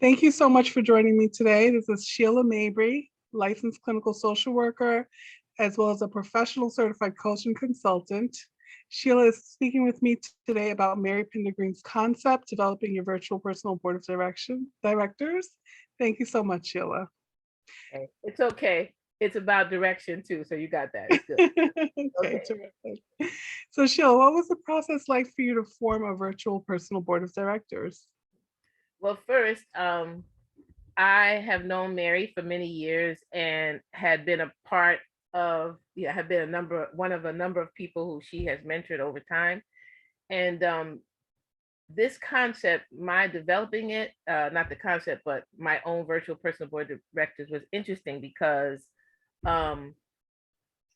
Thank you so much for joining me today. This is Sheilah Mabry, licensed clinical social worker, as well as a professional certified coach and consultant. Sheilah is speaking with me today about Mary Pender Greene's concept, developing your virtual personal board of directors. Thank you so much, Sheilah. Okay. It's okay. It's about direction too. So you got that. It's good. Okay, Okay. terrific. So Sheilah, what was the process like for you to form a virtual personal board of directors? Well, first, I have known Mary for many years and had been a part of, have been one of a number of people who she has mentored over time. And this concept, my developing it, not the concept, but my own virtual personal board of directors was interesting because um,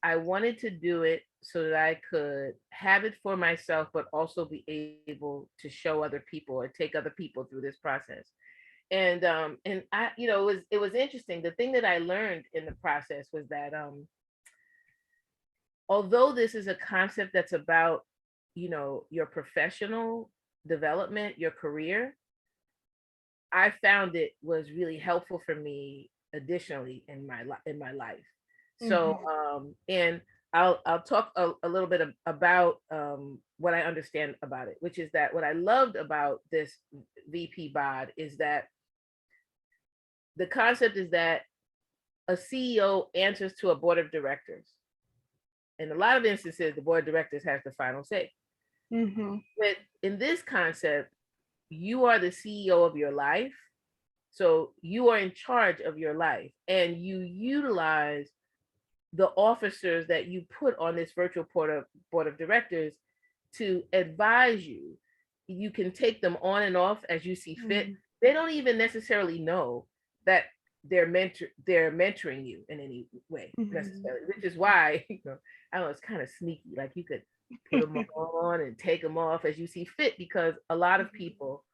I wanted to do it so that I could have it for myself, but also be able to show other people or take other people through this process. And I, it was interesting. The thing that I learned in the process was that although this is a concept that's about, your professional development, your career, I found it was really helpful for me additionally in my life. So Mhm. and I'll talk a little bit about what I understand about it, which is that what I loved about this VP BOD is that the concept is that a CEO answers to a board of directors. In a lot of instances, the board of directors has the final say. Mhm. But in this concept, you are the CEO of your life. So you are in charge of your life and you utilize the officers that you put on this virtual board of directors to advise you. You can take them on and off as you see fit. Mhm. They don't even necessarily know that they're mentoring you in any way Mhm. necessarily, which is why I don't know, it's kind of sneaky. Like you could put them on and take them off as you see fit because a lot of Mhm. people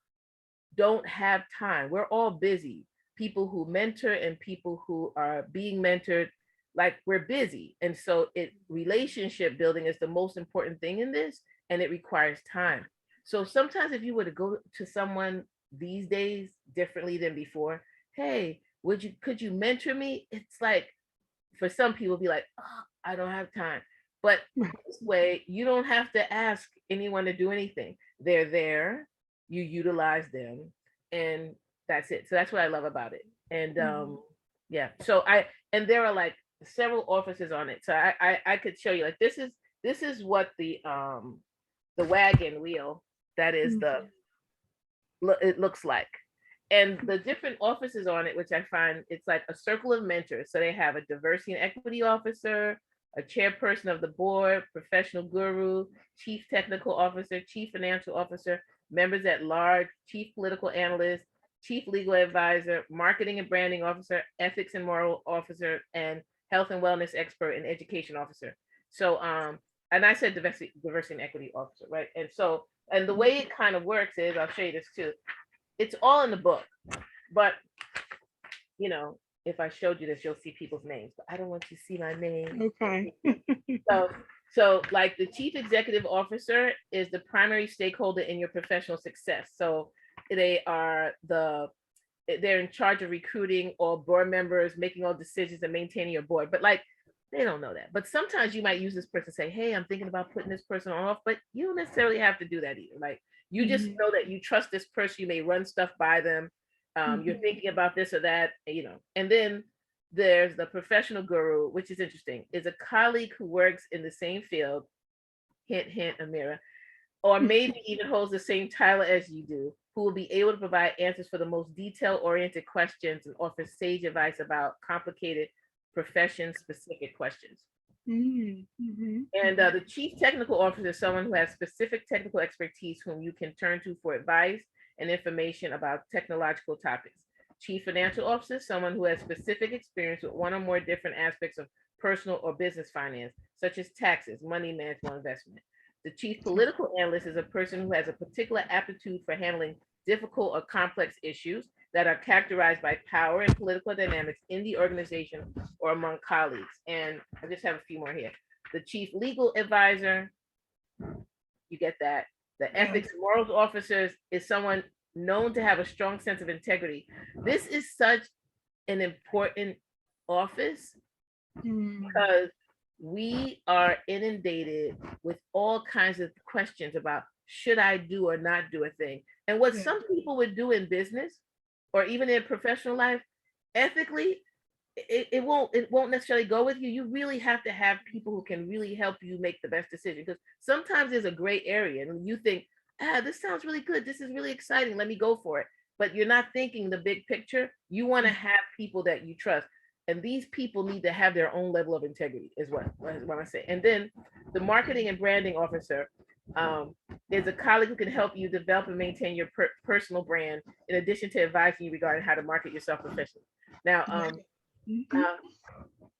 don't have time. We're all busy. People who mentor and people who are being mentored, like we're busy. And so relationship building is the most important thing in this, and it requires time. So sometimes if you were to go to someone these days differently than before, hey, could you mentor me? It's like for some people be like, oh, I don't have time. But this way, you don't have to ask anyone to do anything. They're there, you utilize them, and that's it. So that's what I love about it. And Mhm. yeah, so and there are like several offices on it. So I could show you like this is what the wagon wheel that is Mhm. it looks like. And the different offices on it, which I find it's like a circle of mentors. So they have a diversity and equity officer, a chairperson of the board, professional guru, chief technical officer, chief financial officer, members at large, chief political analyst, chief legal advisor, marketing and branding officer, ethics and moral officer, and health and wellness expert and education officer. So and I said diversity and equity officer, right? And the way it kind of works is, I'll show you this too. It's all in the book, but you know, if I showed you this, you'll see people's names. But I don't want you to see my name. Okay. So, so like the chief executive officer is the primary stakeholder in your professional success. So they are they're in charge of recruiting all board members, making all decisions, and maintaining your board. But like they don't know that. But sometimes you might use this person, say, hey, I'm thinking about putting this person on off, but you don't necessarily have to do that either. Like you just Mhm. know that you trust this person, you may run stuff by them. You're Mhm. thinking about this or that, And then there's the professional guru, which is interesting, is a colleague who works in the same field, hint, hint, Amira, or maybe even holds the same title as you do, who will be able to provide answers for the most detail-oriented questions and offer sage advice about complicated profession-specific questions. Mhm. Mhm. And Mhm. the chief technical officer is someone who has specific technical expertise whom you can turn to for advice and information about technological topics. Chief financial officer is someone who has specific experience with one or more different aspects of personal or business finance, such as taxes, money management, or investment. The chief political analyst is a person who has a particular aptitude for handling difficult or complex issues that are characterized by power and political dynamics in the organization or among colleagues. And I just have a few more here. The chief legal advisor, you get that. The Yes. ethics and morals officers is someone known to have a strong sense of integrity. This is such an important office because we are inundated with all kinds of questions about should I do or not do a thing. And what some people would do in business or even in professional life, ethically, it won't necessarily go with you. You really have to have people who can really help you make the best decision, because sometimes there's a gray area and you think, this sounds really good, this is really exciting, let me go for it. But you're not thinking the big picture. You want to have people that you trust, and these people need to have their own level of integrity is what I say. And then the marketing and branding officer is a colleague who can help you develop and maintain your personal brand, in addition to advising you regarding how to market yourself professionally. Now,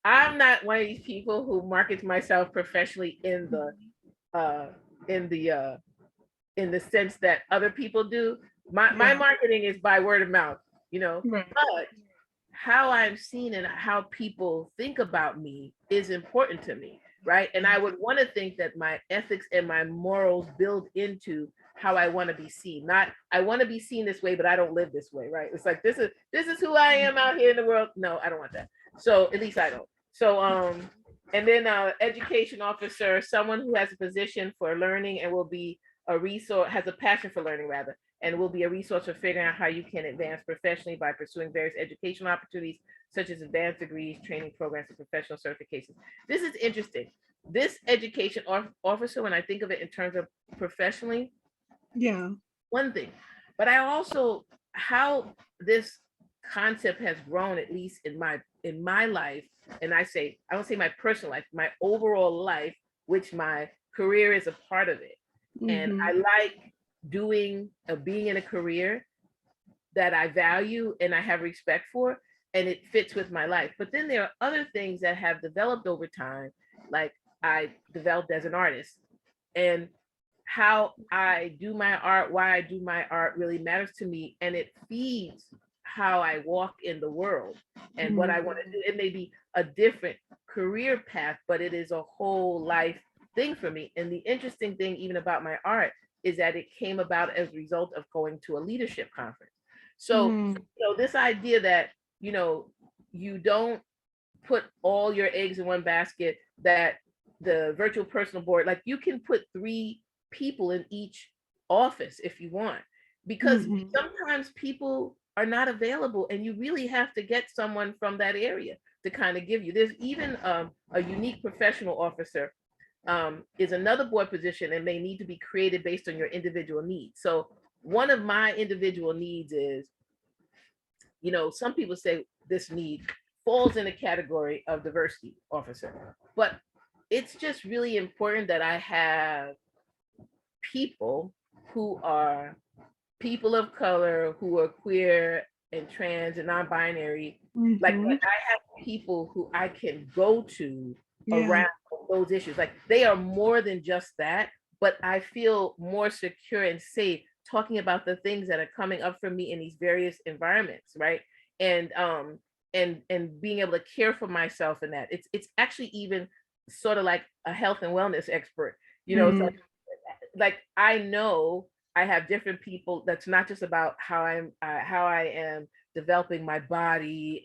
I'm not one of these people who markets myself professionally in the sense that other people do. My marketing is by word of mouth, but how I'm seen and how people think about me is important to me, right? And I would want to think that my ethics and my morals build into how I want to be seen. Not I want to be seen this way, but I don't live this way, right? It's like this is who I am out here in the world. No, I don't want that. So at least I don't. So and then education officer, someone who has a position for learning and will be a resource, has a passion for learning rather, and will be a resource for figuring out how you can advance professionally by pursuing various educational opportunities, such as advanced degrees, training programs, and professional certifications. This is interesting. This education officer, when I think of it in terms of professionally, one thing, but I also, how this concept has grown, at least in my life, and I don't say my personal life, my overall life, which my career is a part of it. And I like being in a career that I value and I have respect for, and it fits with my life. But then there are other things that have developed over time, like I developed as an artist, and how I do my art, why I do my art really matters to me, and it feeds how I walk in the world and what I want to do. It may be a different career path, but it is a whole life thing for me. And the interesting thing even about my art is that it came about as a result of going to a leadership conference. So, this idea that, you don't put all your eggs in one basket, that the virtual personal board, like you can put 3 people in each office if you want, because sometimes people are not available and you really have to get someone from that area to kind of give you. There's even a unique professional officer is another board position and may need to be created based on your individual needs. So one of my individual needs is, some people say this need falls in the category of diversity officer, but it's just really important that I have people who are people of color, who are queer and trans and non-binary. Like I have people who I can go to around those issues. Like they are more than just that, but I feel more secure and safe talking about the things that are coming up for me in these various environments, right? And being able to care for myself in that. It's actually even sort of like a health and wellness expert, it's like I know I have different people. That's not just about how I am developing my body,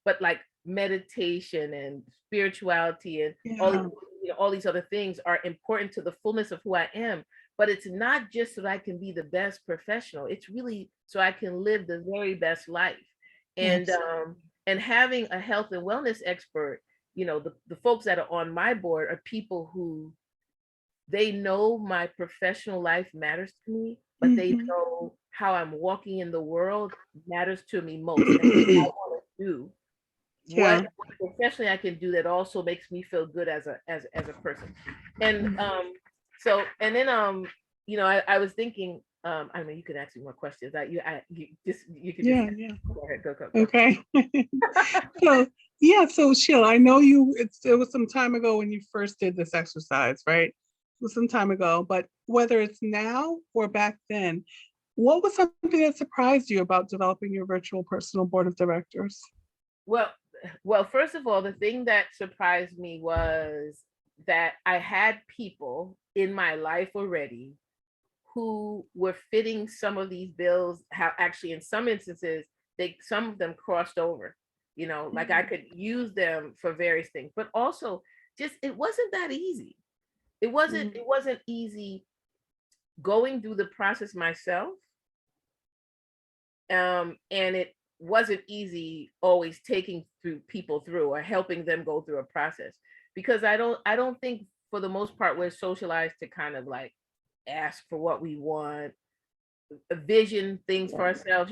but like meditation and spirituality and all these other things are important to the fullness of who I am. But it's not just so that I can be the best professional. It's really so I can live the very best life. And and having a health and wellness expert, the folks that are on my board are people who they know my professional life matters to me, but they know how I'm walking in the world matters to me most. And I want to do what professionally I can do that also makes me feel good as a person. And so, and then I was thinking, I mean, you could ask me more questions. You could just go ahead, go. Okay. So Sheila, I know it was some time ago when you first did this exercise, right? It was some time ago, but whether it's now or back then, what was something that surprised you about developing your virtual personal board of directors? Well, first of all, the thing that surprised me was that I had people in my life already who were fitting some of these bills, how actually in some instances, some of them crossed over, like I could use them for various things, but also just, it wasn't that easy. It wasn't easy going through the process myself. And it wasn't easy always taking people through or helping them go through a process, because I don't think for the most part we're socialized to kind of like ask for what we want, vision things for ourselves.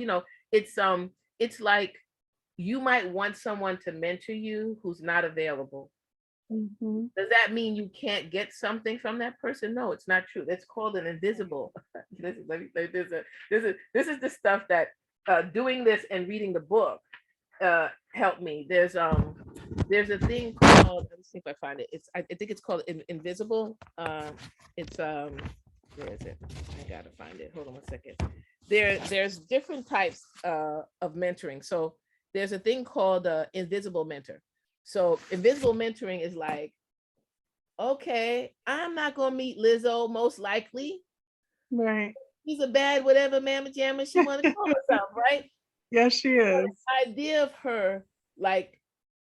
It's like you might want someone to mentor you who's not available. Does that mean you can't get something from that person? No, it's not true. It's called an invisible. This is the stuff that doing this and reading the book helped me. There's a thing called, let me see if I find it. I think it's called invisible. It's where is it? I gotta find it. Hold on 1 second. There's different types of mentoring. So there's a thing called invisible mentor. So invisible mentoring is like, okay, I'm not gonna meet Lizzo most likely. Right. She's a bad whatever mamma jamma she want to call herself, right? Yes, she is. The idea of her like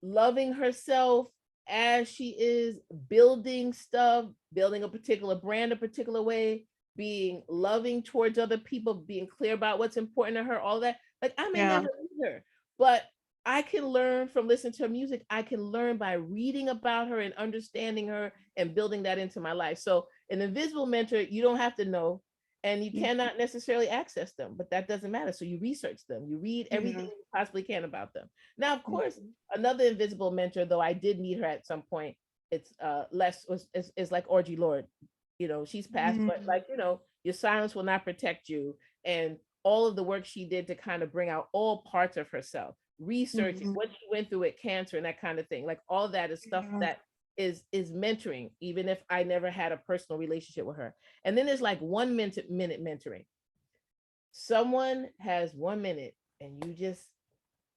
loving herself as she is, building stuff, building a particular brand a particular way, being loving towards other people, being clear about what's important to her, all that. Like I may never meet her, but I can learn from listening to her music. I can learn by reading about her and understanding her and building that into my life. So an invisible mentor, you don't have to know, and you cannot necessarily access them, but that doesn't matter. So you research them, you read everything you possibly can about them. Now, of course, another invisible mentor, though I did meet her at some point, it's is like Audre Lorde. She's passed, but like, your silence will not protect you. And all of the work she did to kind of bring out all parts of herself, researching what she went through with cancer and that kind of thing. Like all that is stuff that is mentoring, even if I never had a personal relationship with her. And then there's like 1 minute mentoring. Someone has 1 minute and you just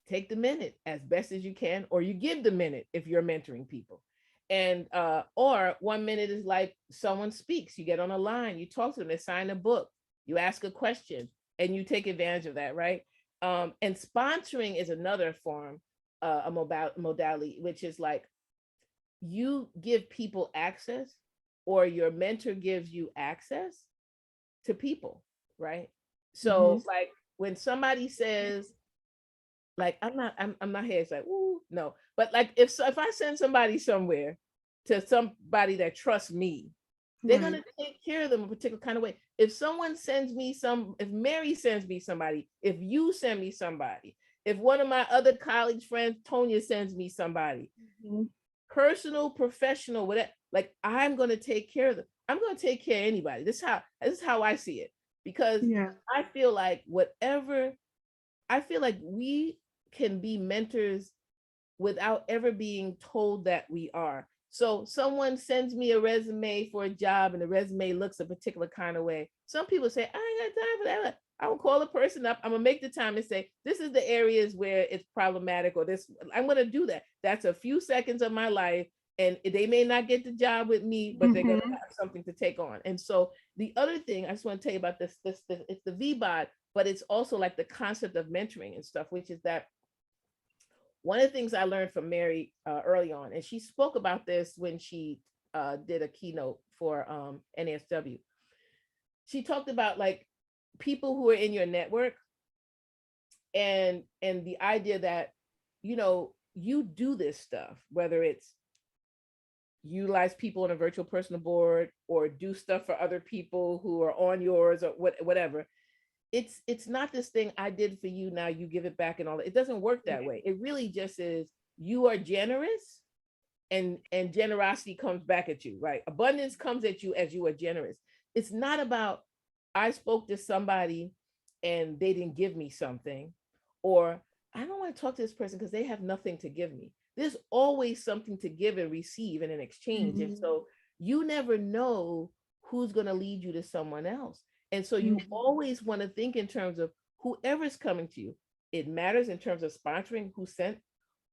take the minute as best as you can, or you give the minute if you're mentoring people. And or 1 minute is like someone speaks, you get on a line, you talk to them, they sign a book, you ask a question, and you take advantage of that, right? And sponsoring is another form, a modality, which is like you give people access, or your mentor gives you access to people, right? So like when somebody says, like, I'm not here, it's like, ooh, no. But like if I send somebody somewhere to somebody that trusts me, they're gonna take care of them a particular kind of way. If someone sends me if Mary sends me somebody, if you send me somebody, if one of my other college friends, Tonya, sends me somebody, personal, professional, whatever, like I'm gonna take care of them. I'm gonna take care of anybody. This is how I see it. Because I feel like we can be mentors without ever being told that we are. So someone sends me a resume for a job and the resume looks a particular kind of way. Some people say, I ain't got time for that. I will call a person up. I'm gonna make the time and say, this is the areas where it's problematic, or this, I'm gonna do that. That's a few seconds of my life. And they may not get the job with me, but they're gonna have something to take on. And so the other thing I just want to tell you about this, it's the VBOD, but it's also like the concept of mentoring and stuff, which is that one of the things I learned from Mary early on, and she spoke about this when she did a keynote for NASW. She talked about like people who are in your network, and the idea that, you do this stuff, whether it's utilize people on a virtual personal board or do stuff for other people who are on yours or whatever. It's not this thing I did for you, now you give it back and all that. It doesn't work that way. It really just is, you are generous, and generosity comes back at you, right? Abundance comes at you as you are generous. It's not about, I spoke to somebody and they didn't give me something, or I don't want to talk to this person because they have nothing to give me. There's always something to give and receive in an exchange. And so you never know who's going to lead you to someone else. And so you always want to think in terms of whoever's coming to you. It matters in terms of sponsoring who sent,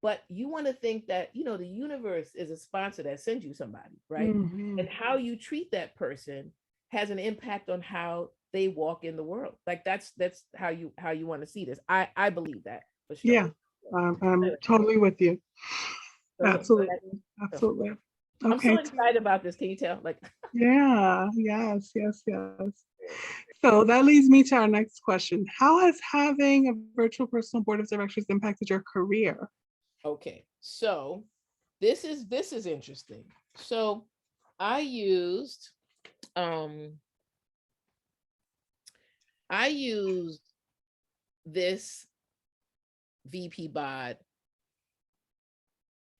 but you want to think that, the universe is a sponsor that sends you somebody, right? And how you treat that person has an impact on how they walk in the world. Like that's how you want to see this. I believe that for sure. Yeah, I'm totally with you. So, yeah, Absolutely. so Absolutely. I'm so Okay. excited about this. Can you tell? Like, Yeah, yes, yes, yes. So that leads me to our next question. How has having a virtual personal board of directors impacted your career? okay, so this is interesting. So I used um I used this VP BOD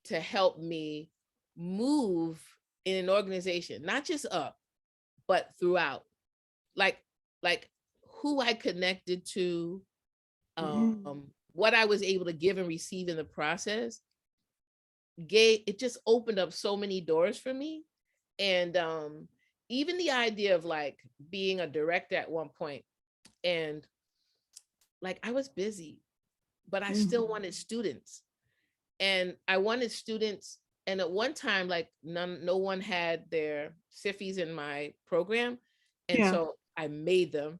to help me move in an organization, not just up, but throughout. Like like who I connected to, Mhm. what I was able to give and receive in the process, it just opened up so many doors for me. And even the idea of like being a director at one point, and like I was busy, but I still Mhm. wanted students. And I wanted students, and at one time, like no one had their SIFIs in my program. And Yeah. so I made them.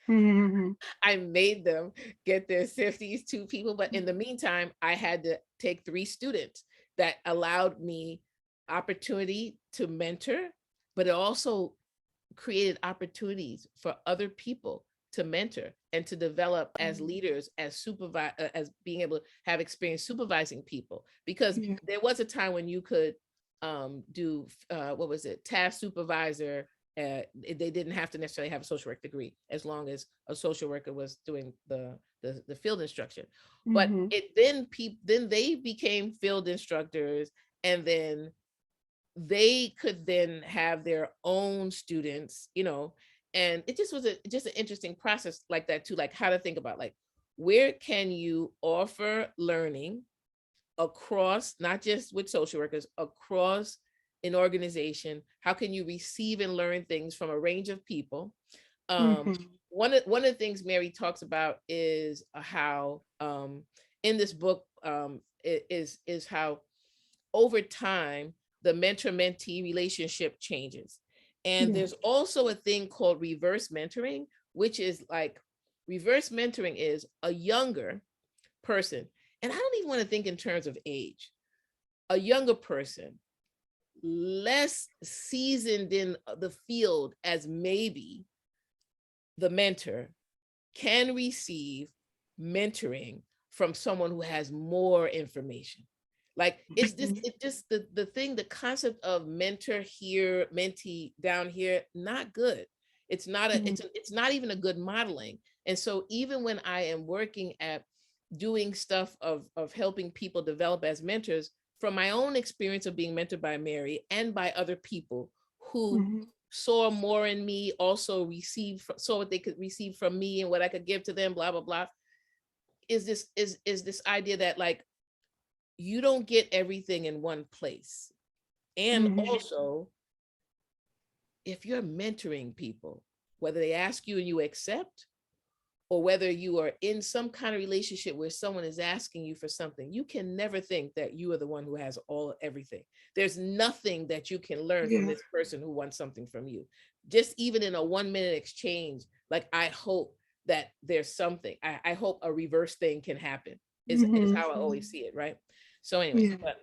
Mhm. I made them get their SIFIs to people. But in the meantime, I had to take 3 students that allowed me opportunity to mentor, but it also created opportunities for other people to mentor and to develop as leaders, as being able to have experience supervising people. Because Yeah. there was a time when you could do what was it, task supervisor. They didn't have to necessarily have a social work degree, as long as a social worker was doing the field instruction. But Mhm. it then they became field instructors, and then they could then have their own students, and it just was just an interesting process like that too, like how to think about like where can you offer learning across, not just with social workers, across an organization. How can you receive and learn things from a range of people? um Mhm. one of the things Mary talks about is how in this book is how over time, the mentor-mentee relationship changes. And Yeah. there's also a thing called reverse mentoring, which is like reverse mentoring is a younger person. And I don't even want to think in terms of age. A younger person, less seasoned in the field as maybe the mentor, can receive mentoring from someone who has more information. Like Mhm. it's just the thing, the concept of mentor here, mentee down here, not good. It's not a, Mhm. it's not even a good modeling. And so even when I am working at doing stuff of helping people develop as mentors, from my own experience of being mentored by Mary and by other people who Mhm. saw more in me, also saw what they could receive from me and what I could give to them, blah blah blah, is this idea that like you don't get everything in one place. And Mhm. also, if you're mentoring people, whether they ask you and you accept, or whether you are in some kind of relationship where someone is asking you for something, you can never think that you are the one who has everything. There's nothing that you can learn from Yeah. this person who wants something from you. Just even in a 1-minute exchange, like I hope that there's something. I hope a reverse thing can happen, is Mhm. how I always see it, right? So anyway, Yeah. but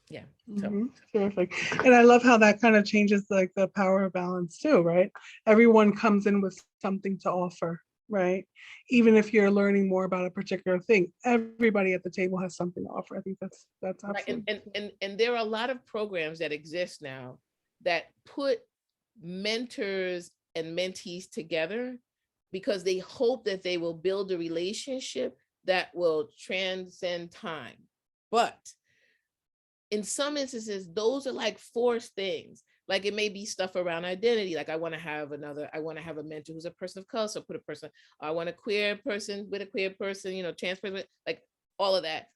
yeah. So Mhm. Terrific. And I love how that kind of changes like the power balance too, right? Everyone comes in with something to offer, right? Even if you're learning more about a particular thing, everybody at the table has something to offer. I think that's right, absolutely. and there are a lot of programs that exist now that put mentors and mentees together because they hope that they will build a relationship that will transcend time. But in some instances, those are like forced things. Like it may be stuff around identity. Like I want to have a mentor who's a person of color. So put a person, I want a queer person with a queer person, trans person, like all of that.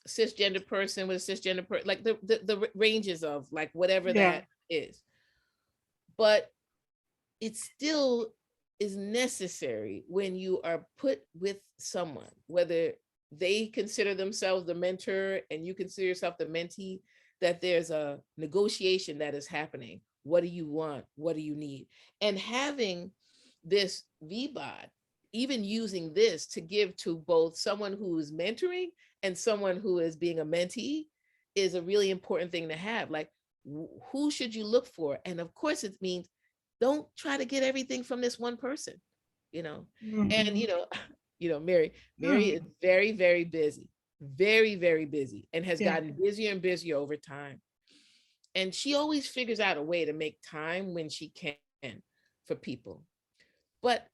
Cisgender person with a cisgender person, like the ranges of like whatever Yeah. that is. But it still is necessary when you are put with someone, whether they consider themselves the mentor and you consider yourself the mentee, that there's a negotiation that is happening What do you want? What do you need? And having this VBOD, even using this to give to both someone who is mentoring and someone who is being a mentee, is a really important thing to have. Like, who should you look for? And of course, it means don't try to get everything from this one person, you know. And Mary is very, very busy, very, very busy, and has gotten busier and busier over time. And she always figures out a way to make time when she can for people. But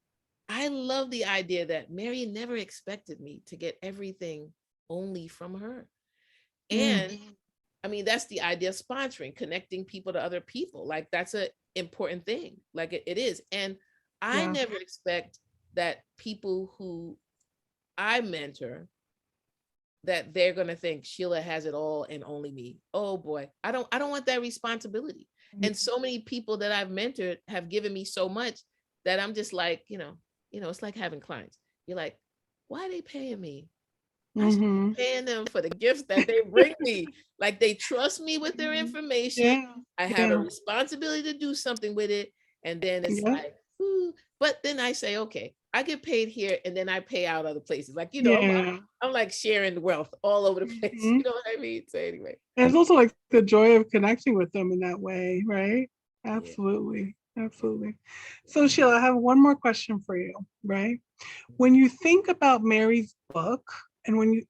I love the idea that Mary never expected me to get everything only from her. And I mean, that's the idea of sponsoring, connecting people to other people. Like, that's an important thing. Like, it is. And I never expect that people who I mentor, that they're going to think Sheilah has it all and only me. Oh boy, I don't want that responsibility. And so many people that I've mentored have given me so much that I'm just like, it's like having clients. You're like, why are they paying me? I should be paying them for the gifts that they bring me. Like, they trust me with their information. I have a responsibility to do something with it. And then it's like, ooh. But then I say, okay, I get paid here, and then I pay out other places. Like, I'm like sharing the wealth all over the place. You know what I mean? So anyway. And it's also like the joy of connecting with them in that way, right? Absolutely. Absolutely. So Sheilah, I have one more question for you, right? When you think about Mary's book, and when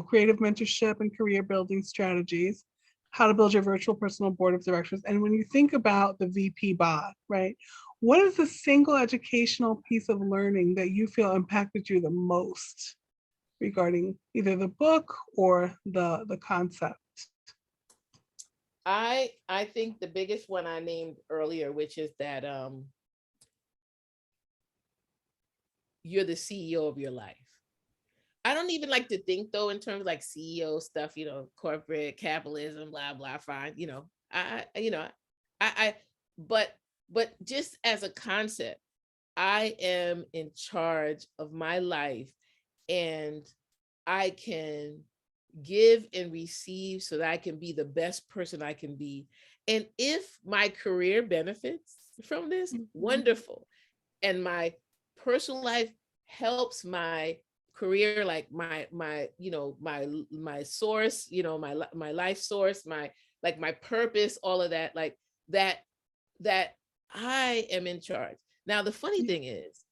creative mentorship and career building strategies, how to build your virtual personal board of directors, and when you think about the VP BOD, right? What is the single educational piece of learning that you feel impacted you the most regarding either the book or the concept? I think the biggest one I named earlier, which is that you're the CEO of your life. I don't even like to think, though, in terms of like CEO stuff, corporate capitalism, blah, blah, fine. But just as a concept, I am in charge of my life, and I can give and receive so that I can be the best person I can be. And if my career benefits from this, wonderful. And my personal life helps my career, like my source, my life source, my purpose, all of that, like that I am in charge. Now, the funny thing is,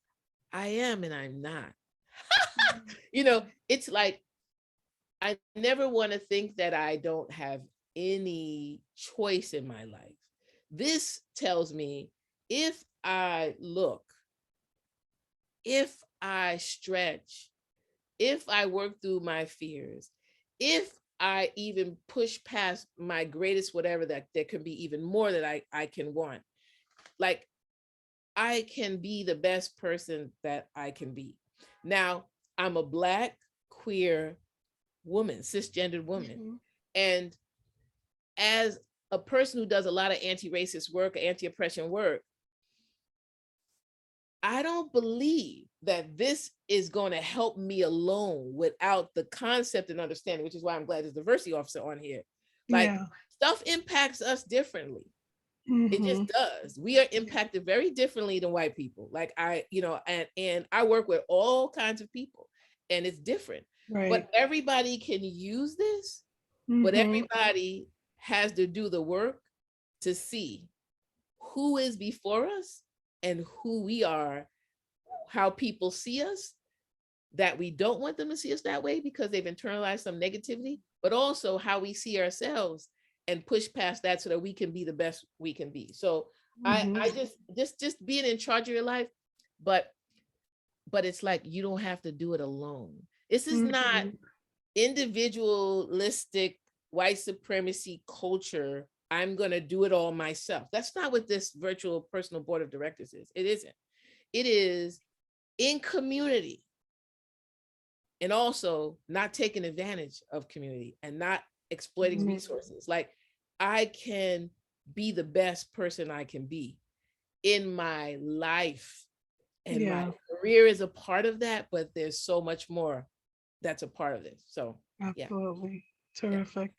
I am and I'm not. It's like, I never want to think that I don't have any choice in my life. This tells me, if I look, if I stretch, if I work through my fears, if I even push past my greatest whatever, that there can be even more that I can want, like, I can be the best person that I can be. Now, I'm a Black, queer woman, cisgendered woman. And as a person who does a lot of anti-racist work, anti-oppression work, I don't believe that this is going to help me alone without the concept and understanding, which is why I'm glad there's a diversity officer on here. Like, stuff impacts us differently. It just does. We are impacted very differently than white people. Like, and I work with all kinds of people, and it's different. Right. But everybody can use this, but everybody has to do the work to see who is before us and who we are, how people see us, that we don't want them to see us that way because they've internalized some negativity, but also how we see ourselves and push past that so that we can be the best we can be. So I just being in charge of your life, but it's like, you don't have to do it alone. This is not individualistic white supremacy culture. I'm going to do it all myself. That's not what this virtual personal board of directors is. It isn't. It is in community, and also not taking advantage of community and not exploiting resources. Like, I can be the best person I can be in my life, and my career is a part of that, but there's so much more that's a part of this. So absolutely. Terrific.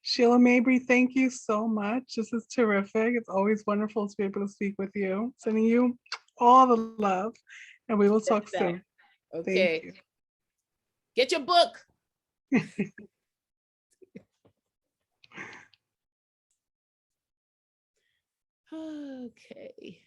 Sheilah Mabry, thank you so much. This is terrific. It's always wonderful to be able to speak with you. Sending you all the love, and we will talk soon. Okay. Thank you. Get your book. Okay.